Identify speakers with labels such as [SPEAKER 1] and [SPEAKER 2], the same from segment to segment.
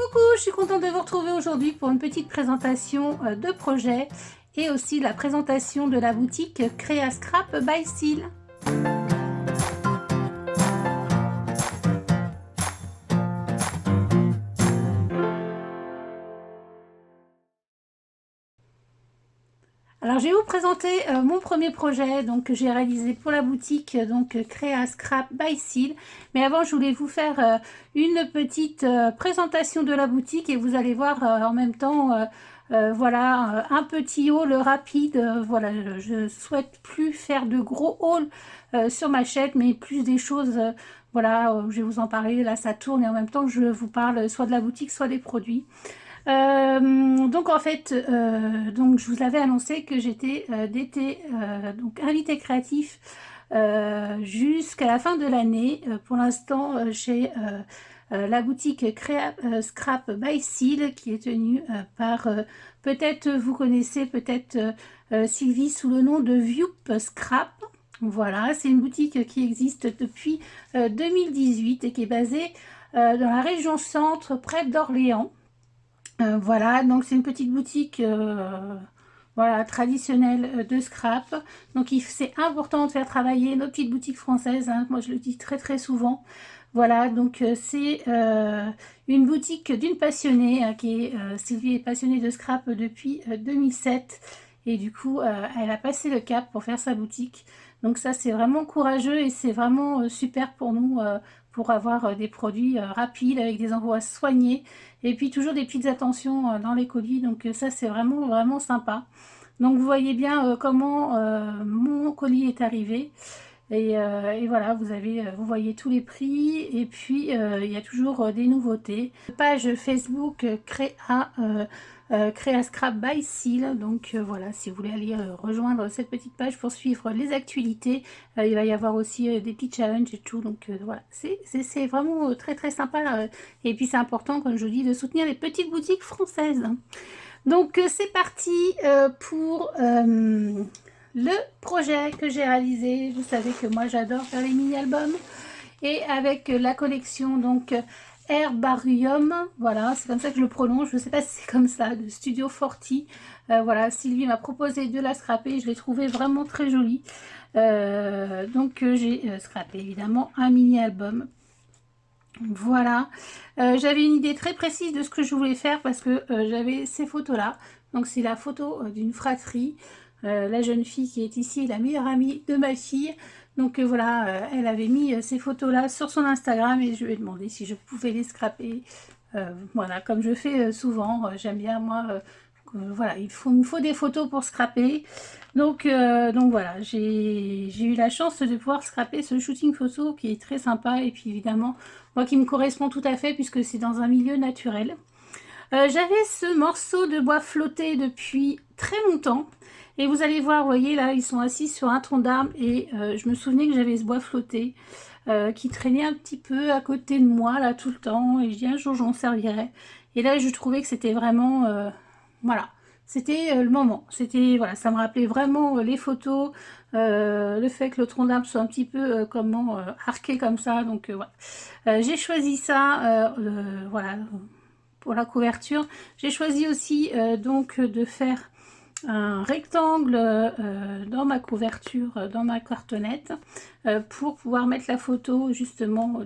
[SPEAKER 1] Coucou, je suis contente de vous retrouver aujourd'hui pour une petite présentation de projet et aussi la présentation de la boutique Créa Scrap by Seal. Alors je vais vous présenter mon premier projet donc, que j'ai réalisé pour la boutique donc Créa Scrap by Seal. Mais avant je voulais vous faire une petite présentation de la boutique et vous allez voir en même temps voilà un petit haul rapide. Voilà, je souhaite plus faire de gros hauls sur ma chaîne mais plus des choses voilà, je vais vous en parler, là ça tourne et en même temps je vous parle soit de la boutique soit des produits. Donc en fait, donc je vous avais annoncé que j'étais d'été donc invité créatif jusqu'à la fin de l'année. Pour l'instant, chez la boutique Créa Scrap by Seal qui est tenue par peut-être vous connaissez peut-être Sylvie sous le nom de Vioup Scrap. Voilà, c'est une boutique qui existe depuis 2018 et qui est basée dans la région centre près d'Orléans. Voilà, donc c'est une petite boutique voilà, traditionnelle de scrap. Donc c'est important de faire travailler nos petites boutiques françaises, hein. Moi je le dis très très souvent. Voilà, donc c'est une boutique d'une passionnée qui est Sylvie est passionnée de scrap depuis 2007 et du coup elle a passé le cap pour faire sa boutique. Donc ça c'est vraiment courageux et c'est vraiment super pour nous pour avoir des produits rapides avec des envois soignés et puis toujours des petites attentions dans les colis. Donc ça c'est vraiment vraiment sympa. Donc vous voyez bien comment mon colis est arrivé. Et voilà, vous voyez tous les prix et puis il y a toujours des nouveautés. Page Facebook Créa Scrap by Seal. Donc voilà, si vous voulez aller rejoindre cette petite page pour suivre les actualités, il va y avoir aussi des petits challenges et tout. Donc voilà, c'est vraiment très très sympa. Et puis c'est important, comme je vous dis, de soutenir les petites boutiques françaises. Donc c'est parti pour le projet que j'ai réalisé. Vous savez que moi j'adore faire les mini-albums et avec la collection donc Herbarium, voilà, c'est comme ça que je le prononce, je ne sais pas si c'est comme ça, de Studio Forti. Voilà, Sylvie m'a proposé de la scraper, je l'ai trouvé vraiment très jolie. Donc j'ai scrapé évidemment un mini-album. Voilà, j'avais une idée très précise de ce que je voulais faire parce que j'avais ces photos là. Donc c'est la photo d'une fratrie. La jeune fille qui est ici, la meilleure amie de ma fille. Donc voilà, elle avait mis ces photos là sur son Instagram et je lui ai demandé si je pouvais les scraper. Voilà, comme je fais souvent, j'aime bien moi, voilà, il me faut des photos pour scraper. Donc voilà, j'ai eu la chance de pouvoir scraper ce shooting photo qui est très sympa et puis évidemment, moi qui me correspond tout à fait puisque c'est dans un milieu naturel. J'avais ce morceau de bois flotté depuis très longtemps et vous allez voir, vous voyez là, ils sont assis sur un tronc d'arbre et je me souvenais que j'avais ce bois flotté qui traînait un petit peu à côté de moi là tout le temps et je dis un jour j'en servirai. Et là je trouvais que c'était vraiment, voilà, c'était le moment. C'était, voilà, ça me rappelait vraiment les photos, le fait que le tronc d'arbre soit un petit peu comment arqué comme ça. Donc voilà, j'ai choisi ça, voilà. Pour la couverture, j'ai choisi aussi donc de faire un rectangle dans ma couverture, dans ma cartonnette, pour pouvoir mettre la photo justement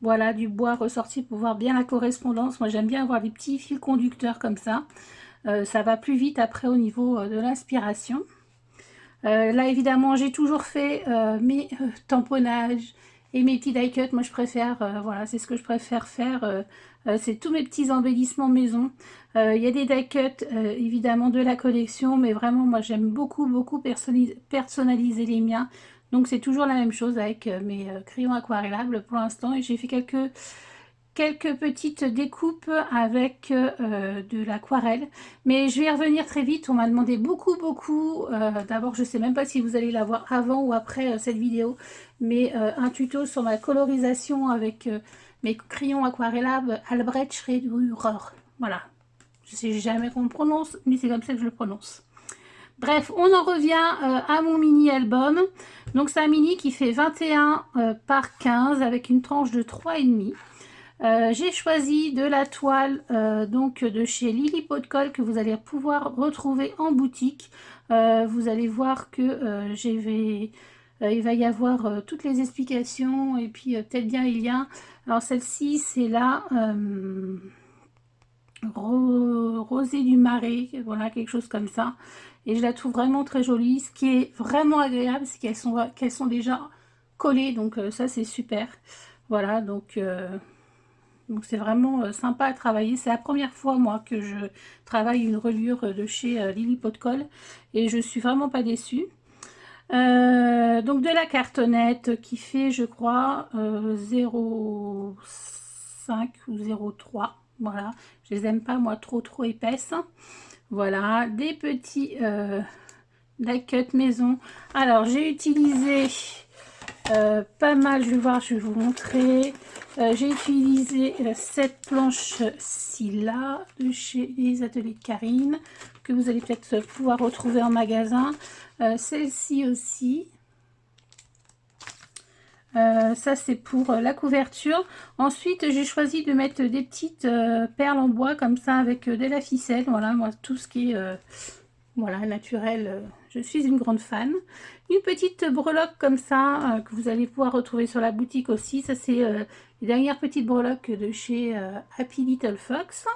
[SPEAKER 1] voilà, du bois ressorti pour voir bien la correspondance. Moi j'aime bien avoir des petits fils conducteurs comme ça. Ça va plus vite après au niveau de l'inspiration. Là évidemment j'ai toujours fait mes tamponnages et mes petits die cuts. Moi je préfère, voilà, c'est ce que je préfère faire. C'est tous mes petits embellissements maison. Il y a des die cuts évidemment de la collection, mais vraiment moi j'aime beaucoup personnaliser les miens. Donc c'est toujours la même chose avec mes crayons aquarellables pour l'instant. Et j'ai fait quelques petites découpes avec de l'aquarelle, mais je vais y revenir très vite. On m'a demandé beaucoup d'abord je sais même pas si vous allez la voir avant ou après cette vidéo, mais un tuto sur ma colorisation avec mes crayons aquarellables Albrecht Schredurer. Voilà, je sais jamais comment on le prononce, mais c'est comme ça que je le prononce. Bref, on en revient à mon mini album. Donc c'est un mini qui fait 21 par 15 avec une tranche de 3,5. J'ai choisi de la toile donc de chez Lily Pot de Colle que vous allez pouvoir retrouver en boutique. Vous allez voir que il va y avoir toutes les explications et puis peut-être bien les liens. Alors celle-ci c'est la Rosée du Marais, voilà, quelque chose comme ça. Et je la trouve vraiment très jolie. Ce qui est vraiment agréable, c'est qu'elles sont déjà collées, donc ça c'est super. Voilà, donc c'est vraiment sympa à travailler. C'est la première fois moi que je travaille une reliure de chez Lily Pot de Colle et je suis vraiment pas déçue. Donc de la cartonnette qui fait je crois 0,5 ou 0,3. Voilà, je les aime pas moi trop épaisses. Voilà, des petits die cut maison. Alors j'ai utilisé pas mal, je vais voir, je vais vous montrer. J'ai utilisé cette planche-ci là de chez les ateliers de Karine que vous allez peut-être pouvoir retrouver en magasin. Celle-ci aussi. Ça c'est pour la couverture. Ensuite j'ai choisi de mettre des petites perles en bois comme ça avec de la ficelle. Voilà, moi tout ce qui est voilà, naturel, je suis une grande fan. Une petite breloque comme ça que vous allez pouvoir retrouver sur la boutique aussi. Ça c'est les dernières petites breloques de chez Happy Little Fox.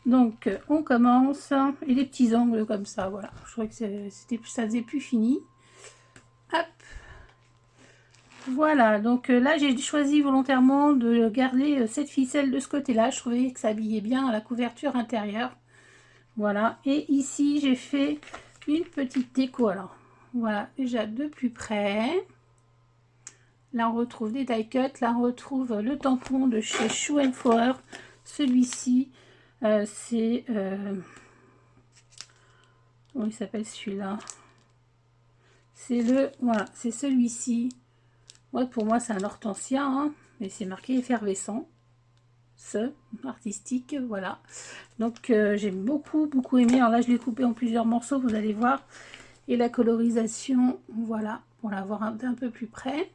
[SPEAKER 1] Donc on commence, et les petits angles comme ça, voilà. Je trouvais que ça faisait plus fini. Hop. Voilà, donc là j'ai choisi volontairement de garder cette ficelle de ce côté-là. Je trouvais que ça habillait bien la couverture intérieure. Voilà, et ici j'ai fait une petite déco. Alors voilà, déjà de plus près. Là on retrouve des die cut. Là on retrouve le tampon de chez Shoe and Flower. Celui-ci, c'est comment il s'appelle celui-là? C'est le, voilà, c'est celui-ci. Ouais, pour moi c'est un hortensia, hein, mais c'est marqué effervescent. Ce artistique, voilà. Donc j'ai beaucoup aimé. Alors là je l'ai coupé en plusieurs morceaux, vous allez voir. Et la colorisation, voilà, pour la voir un peu plus près.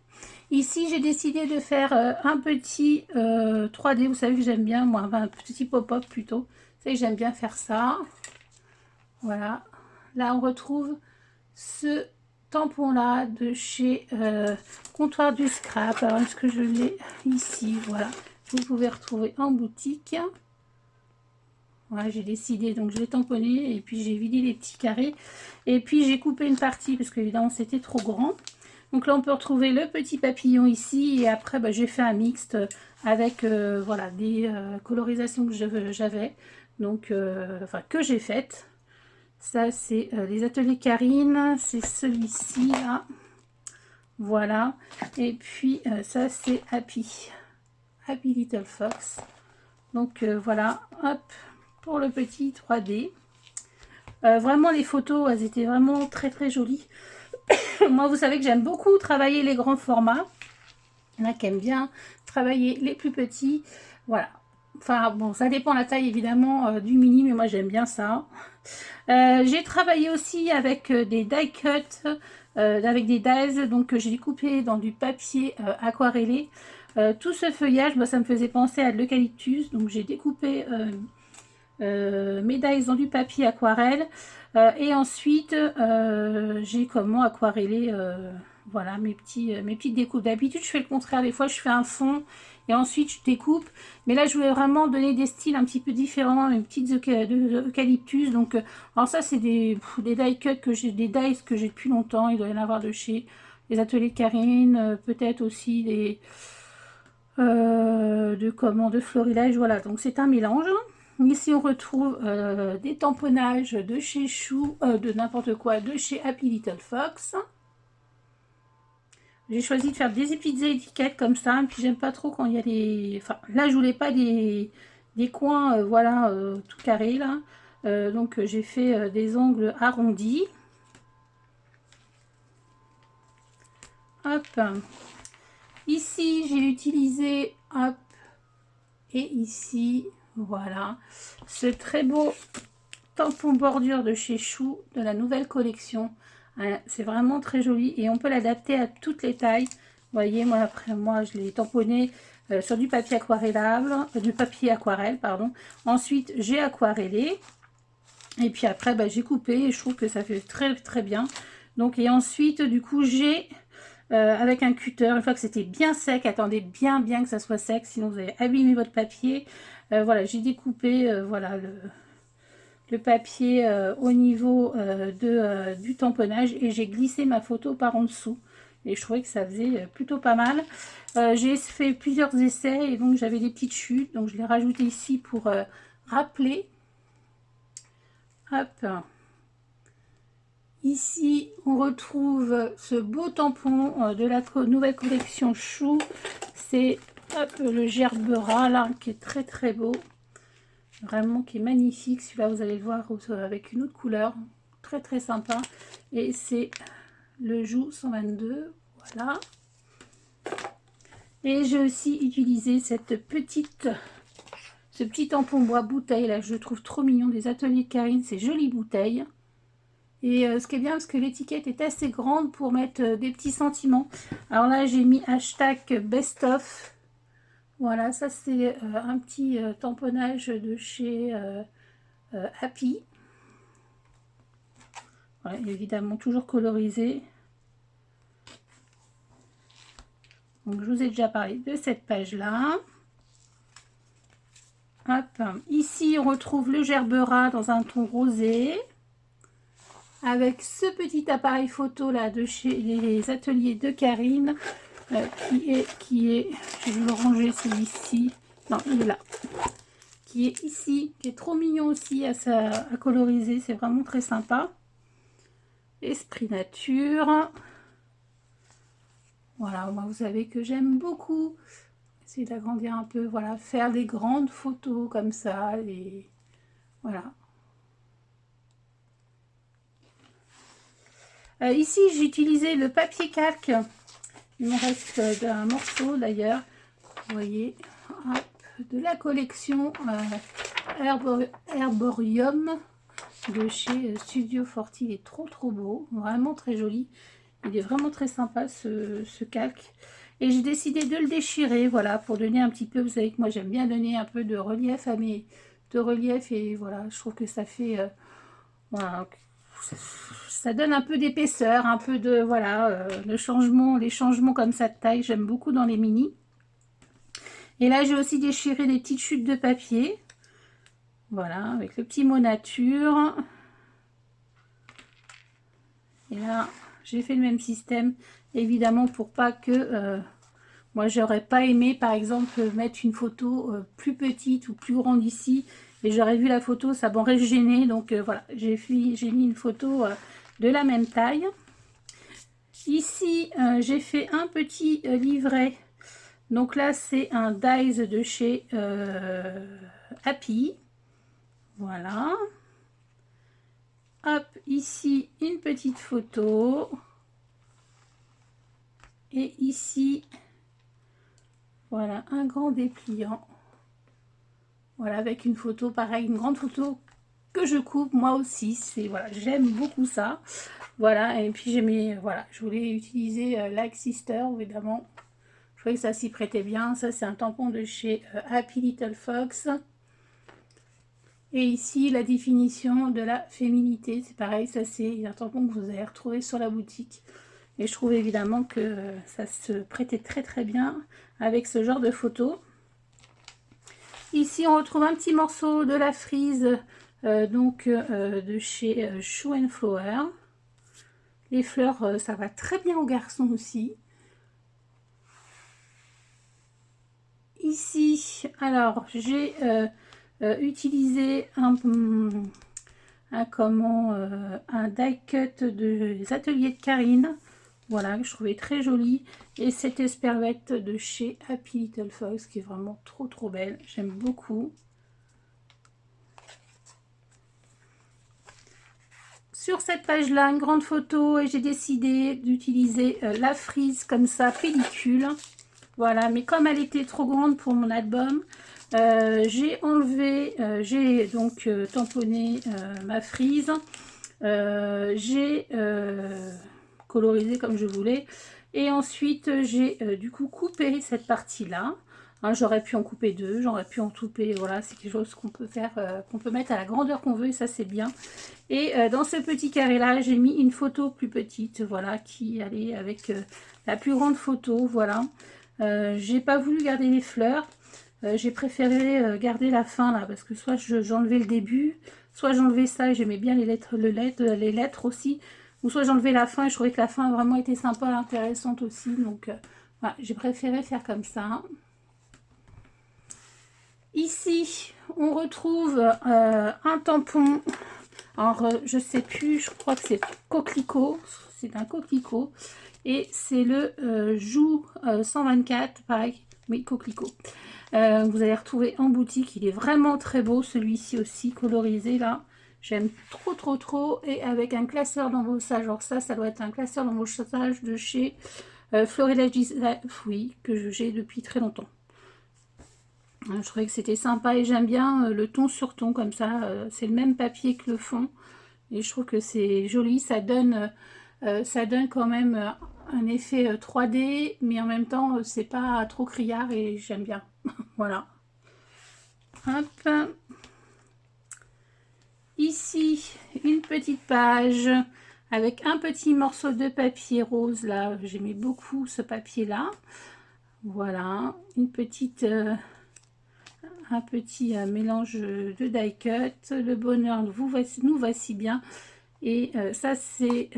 [SPEAKER 1] Ici j'ai décidé de faire un petit 3D. Vous savez que j'aime bien, moi, un petit pop-up plutôt. Vous savez que j'aime bien faire ça. Voilà. Là on retrouve ce tampon là de chez Comptoir du Scrap. Alors est-ce que je l'ai ici? Voilà, vous pouvez retrouver en boutique. Voilà, j'ai décidé, donc je l'ai tamponné et puis j'ai vidé les petits carrés et puis j'ai coupé une partie parce qu'évidemment c'était trop grand. Donc là on peut retrouver le petit papillon ici et après bah, j'ai fait un mixte avec voilà, des colorisations que j'avais, donc enfin que j'ai faites. Ça c'est les ateliers Karine, c'est celui-ci là, voilà. Et puis ça c'est Happy Little Fox. Donc voilà, hop, pour le petit 3D. Vraiment les photos, elles étaient vraiment très jolies. Moi vous savez que j'aime beaucoup travailler les grands formats. Il y en a qui aiment bien travailler les plus petits. Voilà. Enfin bon, ça dépend la taille évidemment du mini, mais moi j'aime bien ça. J'ai travaillé aussi avec des die cut, avec des dies, donc j'ai coupé dans du papier aquarellé. Tout ce feuillage, bah, ça me faisait penser à de l'eucalyptus, donc j'ai découpé mes dies dans du papier aquarelle et ensuite j'ai comment aquarellé voilà mes petites découpes. D'habitude je fais le contraire, des fois je fais un fond et ensuite je découpe, mais là je voulais vraiment donner des styles un petit peu différents, une petite eucalyptus. Donc alors ça c'est des die cut que j'ai, des dies que j'ai depuis longtemps. Il doit y en avoir de chez les ateliers de Karine, peut-être aussi des de florilège. Voilà, donc c'est un mélange. Ici on retrouve des tamponnages de chez Chou, de n'importe quoi, de chez Happy Little Fox. J'ai choisi de faire des petites étiquettes comme ça, et puis j'aime pas trop quand il y a des... Enfin, là je voulais pas des coins, voilà, tout carrés là. Donc j'ai fait des angles arrondis. Hop. Ici j'ai utilisé, hop, et ici, voilà, ce très beau tampon bordure de chez Chou, de la nouvelle collection. C'est vraiment très joli et on peut l'adapter à toutes les tailles. Vous voyez, moi après moi je l'ai tamponné sur du papier aquarellable, du papier aquarelle, pardon. Ensuite, j'ai aquarellé. Et puis après, bah, j'ai coupé et je trouve que ça fait très très bien. Donc, et ensuite, du coup, j'ai avec un cutter, une fois que c'était bien sec, attendez bien que ça soit sec, sinon vous allez abîmer votre papier. Voilà, j'ai découpé voilà le papier au niveau du tamponnage et j'ai glissé ma photo par en dessous. Et je trouvais que ça faisait plutôt pas mal. J'ai fait plusieurs essais et donc j'avais des petites chutes. Donc je l'ai rajouté ici pour rappeler. Hop. Ici, on retrouve ce beau tampon de la nouvelle collection Chou. C'est le Gerbera, là, qui est très très beau. Vraiment, qui est magnifique. Celui-là, vous allez le voir avec une autre couleur. Très très sympa. Et c'est le Joux 122. Voilà. Et j'ai aussi utilisé ce petit tampon bois bouteille. Là, je le trouve trop mignon. Des ateliers de Karine. C'est jolie bouteille. Et ce qui est bien, parce que l'étiquette est assez grande pour mettre des petits sentiments. Alors là, j'ai mis hashtag best of. Voilà, ça c'est un petit tamponnage de chez Happy. Voilà, évidemment, toujours colorisé. Donc, je vous ai déjà parlé de cette page-là. Hop. Ici, on retrouve le Gerbera dans un ton rosé. Avec ce petit appareil photo là de chez les ateliers de Karine qui est, je vais le ranger celui-ci, non il est là, qui est ici, qui est trop mignon aussi à coloriser, c'est vraiment très sympa. Esprit nature, voilà, moi vous savez que j'aime beaucoup essayer d'agrandir un peu, voilà, faire des grandes photos comme ça, et voilà. Ici, j'ai utilisé le papier calque. Il me reste un morceau d'ailleurs. Vous voyez, hop, de la collection Herborium de chez Studio Forti. Il est trop beau, vraiment très joli. Il est vraiment très sympa ce calque. Et j'ai décidé de le déchirer, voilà, pour donner un petit peu. Vous savez que moi j'aime bien donner un peu de relief à mes relief, et voilà, je trouve que ça fait voilà, ça donne un peu d'épaisseur, un peu de voilà, les changements comme ça de taille, j'aime beaucoup dans les mini. Et là j'ai aussi déchiré des petites chutes de papier, voilà, avec le petit mot nature. Et là j'ai fait le même système, évidemment, pour pas que moi j'aurais pas aimé par exemple mettre une photo plus petite ou plus grande ici, et j'aurais vu la photo, ça m'aurait gêné. Donc voilà, j'ai mis une photo de la même taille. Ici j'ai fait un petit livret. Donc là c'est un dies de chez Happy. Voilà. Hop, ici une petite photo. Et ici, voilà, un grand dépliant. Voilà, avec une photo, pareil, une grande photo que je coupe moi aussi. C'est voilà, j'aime beaucoup ça. Voilà, et puis j'ai mis, voilà, je voulais utiliser Like Sister, évidemment. Je trouvais que ça s'y prêtait bien. Ça, c'est un tampon de chez Happy Little Fox. Et ici, la définition de la féminité. C'est pareil, ça c'est un tampon que vous allez retrouver sur la boutique. Et je trouve évidemment que ça se prêtait très bien avec ce genre de photos. Ici, on retrouve un petit morceau de la frise de chez Shoe and Flower. Les fleurs, ça va très bien aux garçons aussi. Ici, alors, j'ai utilisé un die cut des ateliers de Karine. Voilà, que je trouvais très joli. Et cette esperluette de chez Happy Little Fox qui est vraiment trop belle. J'aime beaucoup. Sur cette page-là, une grande photo, et j'ai décidé d'utiliser la frise comme ça, pellicule. Voilà, mais comme elle était trop grande pour mon album, j'ai enlevé, j'ai donc tamponné ma frise. J'ai colorisé comme je voulais, et ensuite j'ai du coup coupé cette partie là. Hein, j'aurais pu en couper 2, j'aurais pu en couper, voilà, c'est quelque chose qu'on peut faire, qu'on peut mettre à la grandeur qu'on veut, et ça c'est bien. Et dans ce petit carré là, j'ai mis une photo plus petite, voilà, qui allait avec la plus grande photo, voilà. J'ai pas voulu garder les fleurs, j'ai préféré garder la fin là, parce que soit j'enlevais le début, soit j'enlevais ça, et j'aimais bien les lettres aussi, ou soit j'enlevais la fin, et je trouvais que la fin vraiment était sympa, intéressante aussi, donc voilà, j'ai préféré faire comme ça. Ici, on retrouve un tampon. Alors, je sais plus, je crois que c'est coquelicot. C'est un coquelicot. Et c'est le Joue 124, pareil. Oui, coquelicot. Vous allez retrouver en boutique. Il est vraiment très beau, celui-ci aussi, colorisé là. J'aime trop, trop, trop. Et avec un classeur d'embossage. Alors ça doit être un classeur d'embossage de chez Florilège Design. Oui, que j'ai depuis très longtemps. Je trouvais que c'était sympa et j'aime bien le ton sur ton comme ça. C'est le même papier que le fond. Et je trouve que c'est joli. Ça donne quand même un effet 3D. Mais en même temps, c'est pas trop criard et j'aime bien. Voilà. Hop. Ici, une petite page avec un petit morceau de papier rose. Là, j'aimais beaucoup ce papier-là. Voilà. Une petite... un petit mélange de die cut. Le bonheur, nous voici bien. Et ça c'est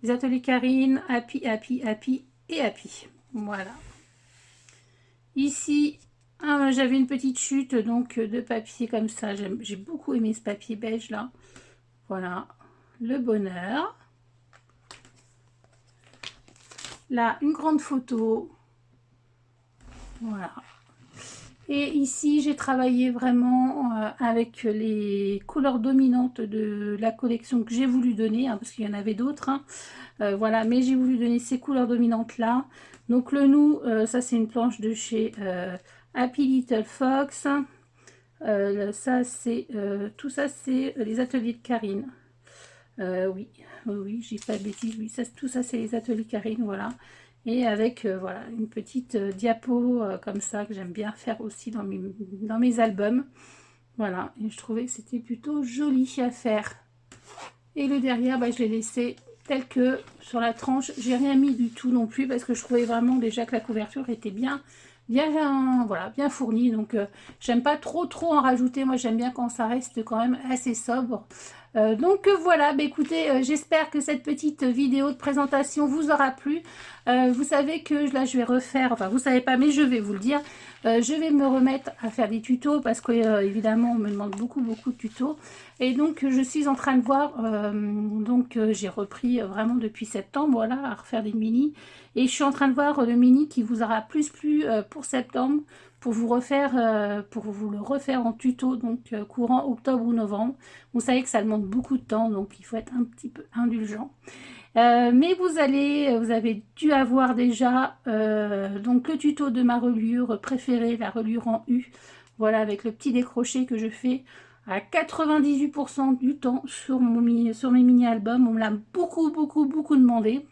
[SPEAKER 1] les ateliers Karine, Happy, Happy, Happy et Happy. Voilà. Ici, j'avais une petite chute donc de papier comme ça. J'ai beaucoup aimé ce papier beige là. Voilà. Le bonheur. Là, une grande photo. Voilà. Et ici, j'ai travaillé vraiment avec les couleurs dominantes de la collection que j'ai voulu donner, hein, parce qu'il y en avait d'autres. Hein. Voilà, mais j'ai voulu donner ces couleurs dominantes là. Donc le nous, ça c'est une planche de chez Happy Little Fox. Ça c'est tout ça c'est les ateliers de Karine. Oui, oui, j'ai pas de bêtises. Oui, ça, tout ça c'est les ateliers Karine, voilà. Et avec voilà une petite diapo comme ça que j'aime bien faire aussi dans mes albums. Voilà, et je trouvais que c'était plutôt joli à faire. Et le derrière, bah, je l'ai laissé tel que sur la tranche. J'ai rien mis du tout non plus parce que je trouvais vraiment déjà que la couverture était bien voilà, bien fournie. Donc j'aime pas trop en rajouter. Moi j'aime bien quand ça reste quand même assez sobre. Donc voilà, bah, écoutez, j'espère que cette petite vidéo de présentation vous aura plu. Vous savez que là je vais refaire, enfin vous savez pas mais je vais vous le dire, je vais me remettre à faire des tutos parce que évidemment on me demande beaucoup de tutos. Et donc je suis en train de voir, j'ai repris vraiment depuis septembre, voilà, à refaire des mini. Et je suis en train de voir le mini qui vous aura plus plu pour septembre, pour vous le refaire en tuto, donc courant octobre ou novembre. Vous savez que ça demande beaucoup de temps, donc il faut être un petit peu indulgent. Mais vous avez dû avoir déjà donc le tuto de ma reliure préférée, la reliure en U. Voilà, avec le petit décroché que je fais à 98% du temps sur mes mini-albums. On me l'a beaucoup demandé.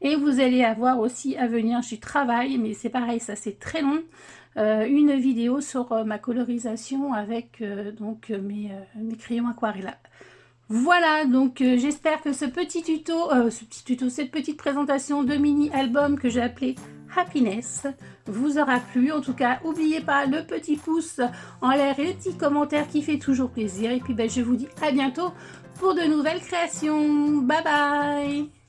[SPEAKER 1] Et vous allez avoir aussi à venir, j'y travaille, mais c'est pareil, ça c'est très long, une vidéo sur ma colorisation avec mes crayons aquarelle. Voilà, donc j'espère que cette petite présentation de mini-album que j'ai appelé Happiness vous aura plu. En tout cas, n'oubliez pas le petit pouce en l'air et le petit commentaire qui fait toujours plaisir. Et puis je vous dis à bientôt pour de nouvelles créations. Bye bye!